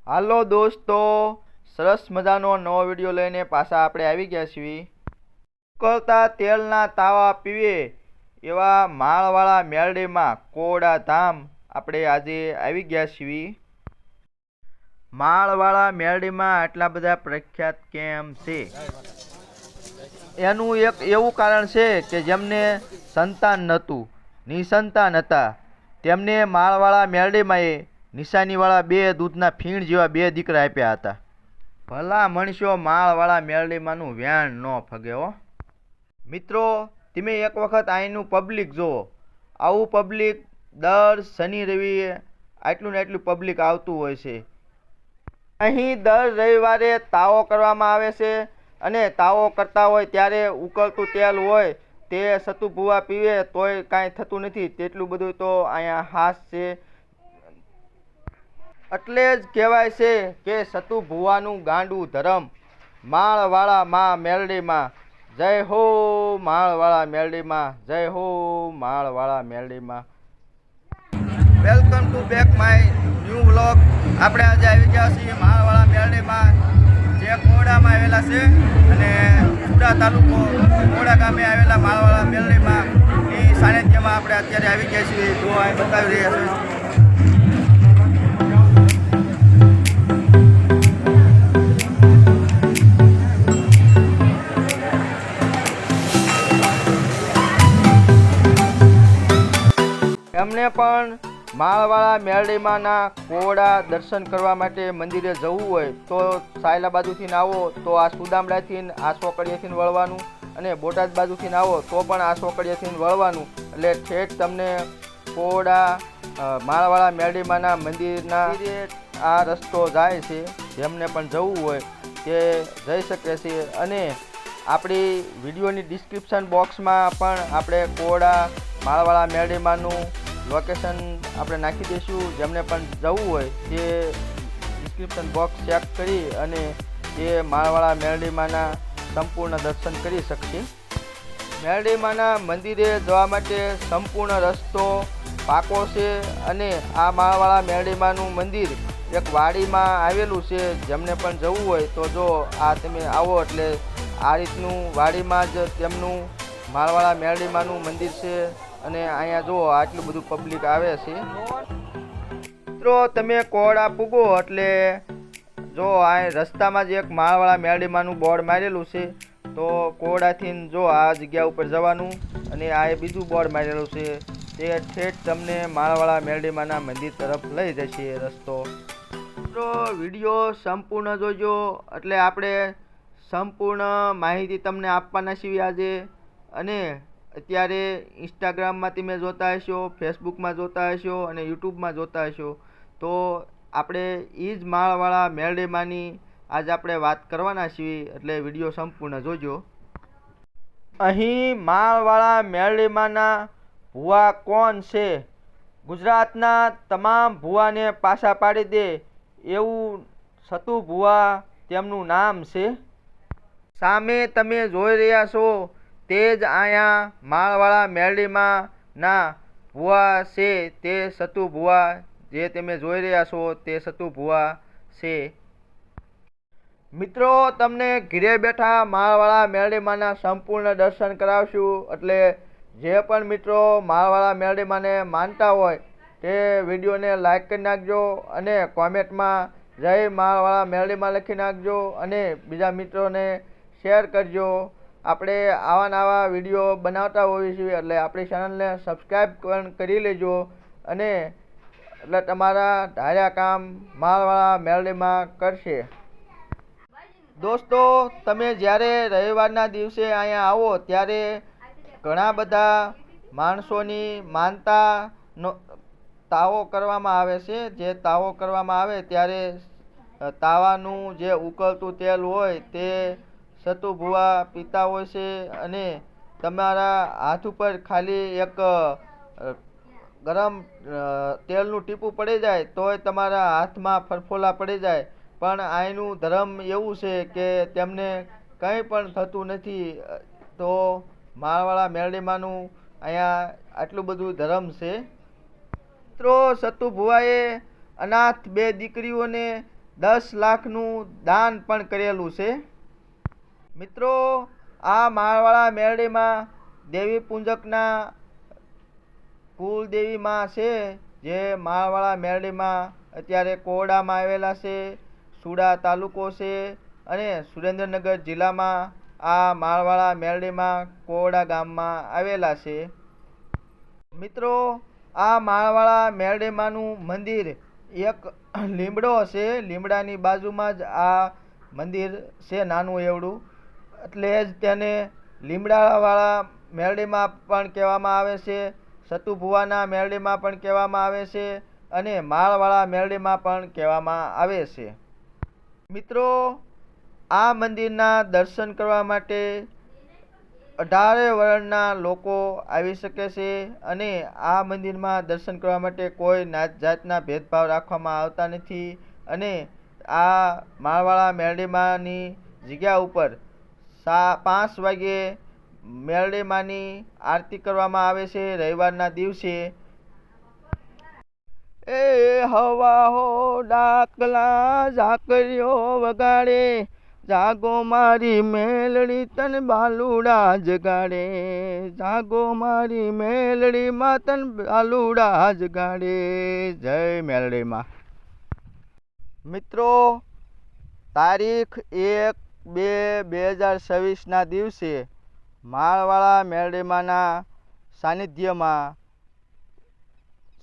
હાલો દોસ્તો, સરસ મજાનો નવો વિડીયો લઈને પાછા આપણે આવી ગયા છીએ. ઉકળતા તેલના તાવા પીવે એવા માળવાળા મેરડીમાં કોડા ધામ આપણે આજે આવી ગયા છીએ. માળવાળા મેરડીમાં આટલા બધા પ્રખ્યાત કેમ છે? એનું એક એવું કારણ છે કે જેમને સંતાન નહોતું, નિસંતાન હતા, તેમને માળવાળા મેરડીમાં નિશાનીવાળા બે દૂધના ફીણ જેવા બે દીકરા આપ્યા હતા. ભલા મણસો માળવાળા મેરડીમાંનું વ્યાણ ન ફગે હો. મિત્રો, તમે એક વખત અહીંનું પબ્લિક જુઓ. આવું પબ્લિક દર શનિ રવિએ આટલું ને આટલું પબ્લિક આવતું હોય છે. અહીં દર રવિવારે તાવો કરવામાં આવે છે અને તાવો કરતા હોય ત્યારે ઉકળતું તેલ હોય તે સતુ ભૂવા પીવે તોય કાંઈ થતું નથી. તેટલું બધું તો અહીંયા હાસ છે. એટલે જ કહેવાય છે કે સતુ ભૂવાનું ગાંડું ધરમ. માળવાળા માં મેરડીમાં જય હો, માળવાળા મેરડીમાં જય હો, માળવાળા મેરડીમાં. Welcome to back my new vlog. આપણે આજે આવી ગયા છીએ માળવાળા મેરડીમાં, જે કોડામાં આવેલા છે અને ચુડા તાલુકો કોડા ગામે આવેલા માળવાળા મેરડીમાં એ સાનિધ્યમાં આપણે અત્યારે આવી ગયા છીએ. જો અહીં બતાવી રહ્યા છે. એમને પણ માળવાળા મેરડીમાંના કોડા દર્શન કરવા માટે મંદિરે જવું હોય તો સાયલા બાજુથી આવો તો આ સુદામડાથી આ સોકડીએથી વળવાનું, અને બોટાદ બાજુથી આવો તો પણ આ સોકડીએથી વળવાનું. એટલે ઠેઠ તમને કોડા માળવાળા મેરડીમાંના મંદિરના આ રસ્તો જાય છે. જેમને પણ જવું હોય તે જઈ શકે છે. અને આપણી વિડીયોની ડિસ્ક્રિપ્શન બોક્સમાં પણ આપણે કોડા માળવાળા મેરડીમાંનું લોકેશન આપણે નાખી દઈશું. જેમને પણ જવું હોય તે ડિસ્ક્રિપ્શન બોક્સ ચેક કરી અને તે માળવાળા મેરડીમાંના સંપૂર્ણ દર્શન કરી શકશે. મેરડીમાંના મંદિરે જવા માટે સંપૂર્ણ રસ્તો પાકો છે. અને આ માળવાળા મેરડીમાંનું મંદિર એક વાડીમાં આવેલું છે. જેમને પણ જવું હોય તો જો આ તમે આવો એટલે આ રીતનું વાડીમાં જ તેમનું માળવાળા મેરડીમાંનું મંદિર છે. અને અહીંયા જો આટલું બધું પબ્લિક આવે છે. મિત્રો, તમે કોડા પૂગો એટલે જો આ રસ્તામાં જ એક માળવાળા મેરડીમાંનું બોર્ડ મારેલું છે. તો કોડાથી જો આ જગ્યા ઉપર જવાનું અને આ બીજું બોર્ડ મારેલું છે તે ઠેઠ તમને માળવાળા મેરડીમાંના મંદિર તરફ લઈ જશે રસ્તો. મિત્રો, વિડીયો સંપૂર્ણ જોજો એટલે આપણે સંપૂર્ણ માહિતી તમને આપવાના છીએ આજે. અને અત્યારે ઇન્સ્ટાગ્રામમાં તમે જોતા હશો, ફેસબુકમાં જોતા હશો અને યુટ્યુબમાં જોતા હશો. તો આપણે એ જ માળવાળા મેરડીમાંની આજ આપણે વાત કરવાના છીએ. એટલે વિડીયો સંપૂર્ણ જોજો. અહીં માળવાળા મેરડીમાંના ભૂવા કોણ છે? ગુજરાતના તમામ ભૂવાને પાછા પાડી દે એવું સતુ ભૂવા તેમનું નામ છે. સામે તમે જોઈ રહ્યા છો તે જ અહીંયા માળવાળા મેરડીમાંના ભૂવા છે. તે સતુ ભૂવા જે તમે જોઈ રહ્યા છો તે સતુ ભૂવા છે. મિત્રો, તમને ઘરે બેઠા માળવાળા મેરડીમાંના સંપૂર્ણ દર્શન કરાવશું. એટલે જે પણ મિત્રો માળવાળા મેરડીમાંને માનતા હોય તે વિડીયોને લાઈક કરી નાખજો અને કોમેન્ટમાં જય માળવાળા મેરડીમાં લખી નાખજો અને બીજા મિત્રોને શેર કરજો. આપણે આવા નવા વિડીયો બનાવતા હોઈએ છીએ એટલે આપણી ચેનલને સબસ્ક્રાઈબ પણ કરી લેજો. અને એટલે તમારા ધાર્યા કામ માળવાળા મેરડીમાં કરશે. દોસ્તો, તમે જ્યારે રવિવારના દિવસે અહીંયા આવો ત્યારે ઘણા બધા માણસોની માનતાનો તાવો કરવામાં આવે છે. જે તાવો કરવામાં આવે ત્યારે તાવાનું જે ઉકળતું તેલ હોય તે સતુ ભૂવા પીતા હોય છે. અને તમારા હાથ ઉપર ખાલી એક ગરમ તેલનું ટીપું પડી જાય તોય તમારા હાથમાં ફરફોલા પડી જાય. પણ અહીંનું ધર્મ એવું છે કે તેમને કંઈ પણ થતું નથી. તો માળવાળા મેરડીમાંનું અહીંયા આટલું બધું ધર્મ છે. મિત્રો, સતુ ભૂવાએ અનાથ બે દીકરીઓને 10 લાખનું દાન પણ કરેલું છે. મિત્રો, આ માળવાળા મેરડીમાં દેવી પૂજકના કુલદેવીમાં છે, જે માળવાળા મેરડીમાં અત્યારે કોરડામાં આવેલા છે. સુડા તાલુકો છે અને સુરેન્દ્રનગર જિલ્લામાં આ માળવાળા મેરડીમાં કોરડા ગામમાં આવેલા છે. મિત્રો, આ માળવાળા મેરડીમાંનું મંદિર એક લીમડો છે. લીમડાની બાજુમાં જ આ મંદિર છે, નાનું એવડું, એટલે જ તેને લીમડાવાળા મેરડીમાં પણ કહેવામાં આવે છે, સતુભુવાના મેરડીમાં પણ કહેવામાં આવે છે અને માળવાળા મેરડીમાં પણ કહેવામાં આવે છે. મિત્રો, આ મંદિરના દર્શન કરવા માટે 18 વર્ણના લોકો આવી શકે છે અને આ મંદિરમાં દર્શન કરવા માટે કોઈ નાત જાતના ભેદભાવ રાખવામાં આવતા નથી. અને આ માળવાળા મેરડીમાંની જગ્યા ઉપર 5 વાગ્યે મેરડીમાંની આરતી કરવામાં આવે છે રવિવારના દિવસે. એ હવા હો ડાકલા ઝાકરીઓ વગાડે, જાગો મારી મેલડી તન બાલુડા જગાડે, જાગો મારી મેલડી માં તન બાલુડા જગાડે. જય મેલડીમાં. મિત્રો, તારીખ 1/2/2026ના દિવસે માળવાળા મેરડીમાંના સાનિધ્યમાં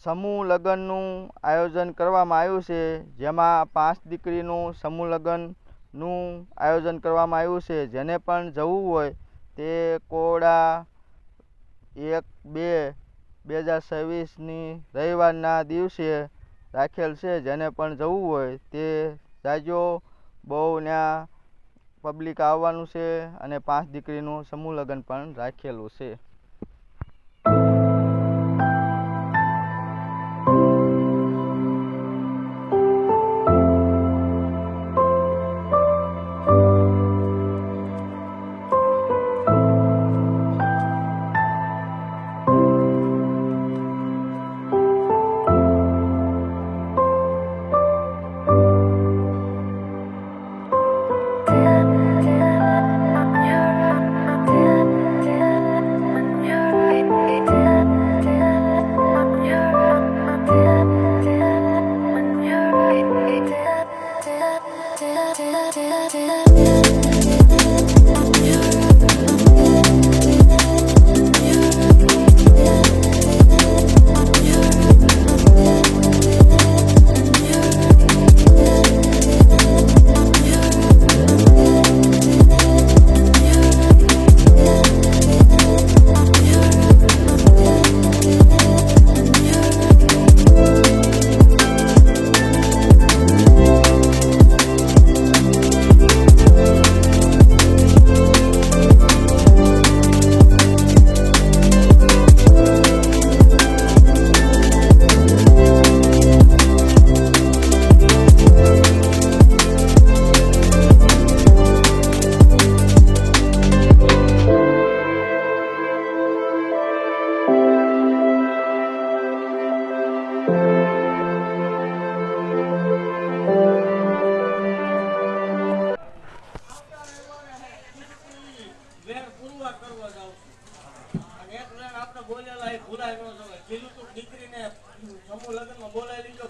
સમૂહ લગ્નનું આયોજન કરવામાં આવ્યું છે, જેમાં 5 દીકરીનું સમૂહ લગ્નનું આયોજન કરવામાં આવ્યું છે. જેને પણ જવું હોય તે કોરડા 1/2/2026ની રવિવારના દિવસે રાખેલ છે. જેને પણ જવું હોય તે જાજો. બહુ ત્યાં પબ્લિક આવવાનું છે અને 5 દીકરીનું સમૂહ લગ્ન પણ રાખેલું છે.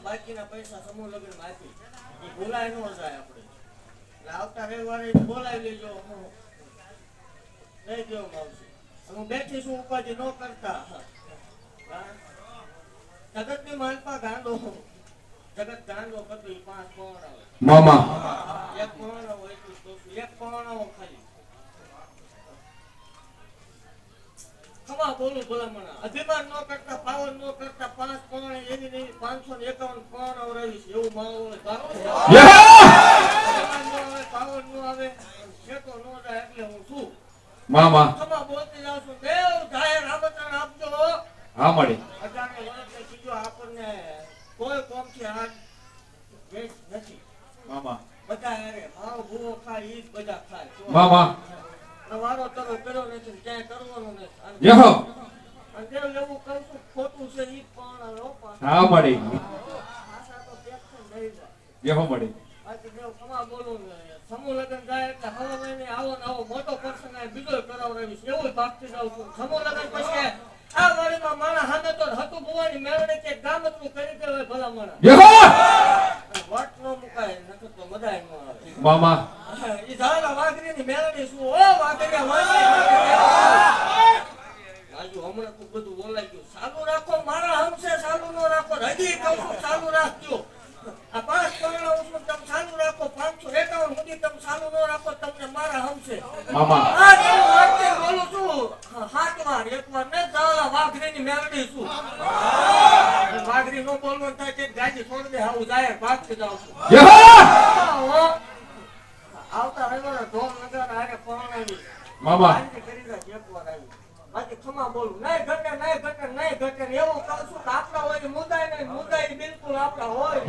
બાકીના પૈસા સમૂહ લગ્ન માંથી ભૂલાય ન જાય. આપણે આવતા રવિવારે બોલાવી લેજો, હું લઈ દેવામાં આવશે. હું બેઠી છું, ઉપાધિ ન કરતા. જગત ની માલપા ગાંડો, જગત ગાંડો કરતો 5 કોણ આવે મામા, 1 કોણ હોય તો 1 કોણ આવો ખાલી ખમા બોલું ભલામણા. અભિમાન ન કરતા, પાવન ન કરતા 5 કોણ એની નહીં 551 કોણ આવરાવી છે એવું માવો પાવન નો આવે શેકો ન જાય એટલે હું છું મામા ખમા બોલતી જાઉં છું. દેવ જાહેર આમંત્રણ આપજો. હા મળી અજાણે વળતે કીજો આપણને કોઈ કોમ થી હાથ વેચ નથી મામા. બધા અરે માવો ભૂવો ખાય ઈ જ બધા ખાય મામા. વારો તરો કર્યો નથી, ક્યાંય કરવાનું નથી. યહો અને લેવું કહું છું ખોટું છે ઈ પણ હા મળી આશા તો પેક્શન દઈ જાય. યહો મળી બાકી દેવ ખમા બોલું ને સમૂહ લગ્ન જાય એટલે હવા મહિને આવો ને આવો મોટો પ્રસંગ આ બીજો કરાવડાવીશ એવું ભાગતી જાઉં છું. સમૂહ લગ્ન પછી આ વાડીમાં માણા સામે તો હતું ભુવાની મેળવે કે ગામતનું કરી દેવાય ભલા માણા. વટ નો મુકાય નકર તો મજાય ન આવે. મામા ઈ ધારા વાઘરીની મેળવી શું ઓ વાઘરિયા વાઘરી આજુ હમણાં તો બધું બોલાઈ ગયું. ચાલુ રાખો મારા હમશે ચાલુ નો રાખો હજી કહું છું ચાલુ રાખજો. આ 5 કરોડ ઉસું તમે ચાલુ રાખો 551 સુધી તમે ચાલુ નો રાખો તમને મારા હમશે. મામા આ હું વાતે બોલું છું 7 વાર 1 વાર ને ધારા વાઘરીની મેળવી શું વાઘરી નો બોલવાનું થાય કે ગાડી છોડી દે આવું જાય ભાગતી જાવ છું. આવતા રવિવારે ઢોલ નગારા હારે પરણાવી મામા શાંતિ કરી દે એક વાર આવી. બાકી ખમા બોલું નહીં ઘટે એવું કહું છું કે આપણા હોય મુદાય નહીં મુદાય બિલકુલ આપણા હોય.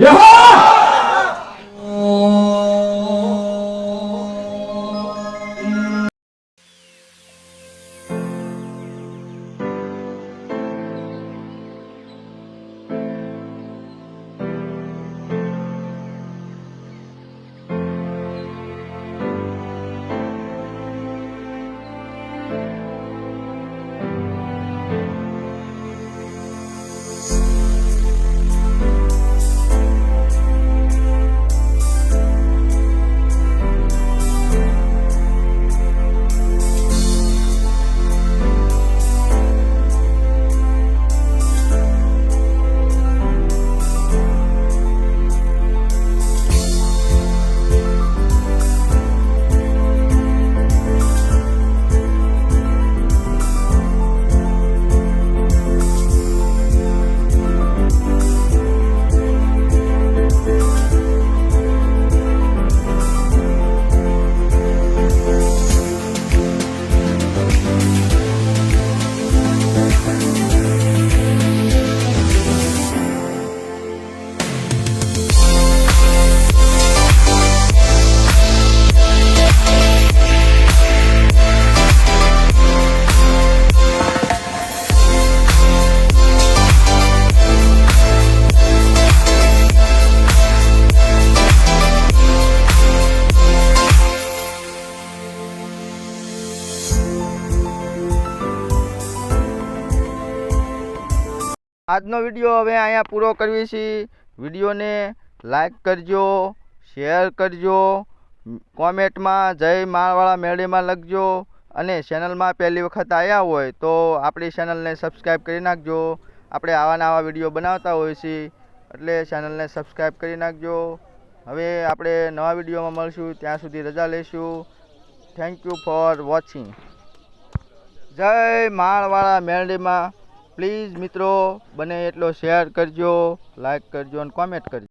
આજનો વિડીયો હવે અહીંયા પૂરો કરવી છે. વિડીયોને લાઈક કરજો, શેર કરજો, કોમેન્ટમાં જય માળવાળા મેળીમાં લખજો અને ચેનલમાં પહેલી વખત આવ્યા હોય તો આપણી ચેનલને સબસ્ક્રાઈબ કરી નાખજો. આપણે આવા નવા વિડીયો બનાવતા હોઈએ છીએ એટલે ચેનલને સબસ્ક્રાઈબ કરી નાખજો. હવે આપણે નવા વિડીયોમાં મળશું, ત્યાં સુધી રજા લઈશું. Thank you for watching. જય માળવાળા મેળીમાં. પ્લીઝ મિત્રો બને એટલો શેર કરજો, લાઈક કરજો અને કોમેન્ટ કરજો.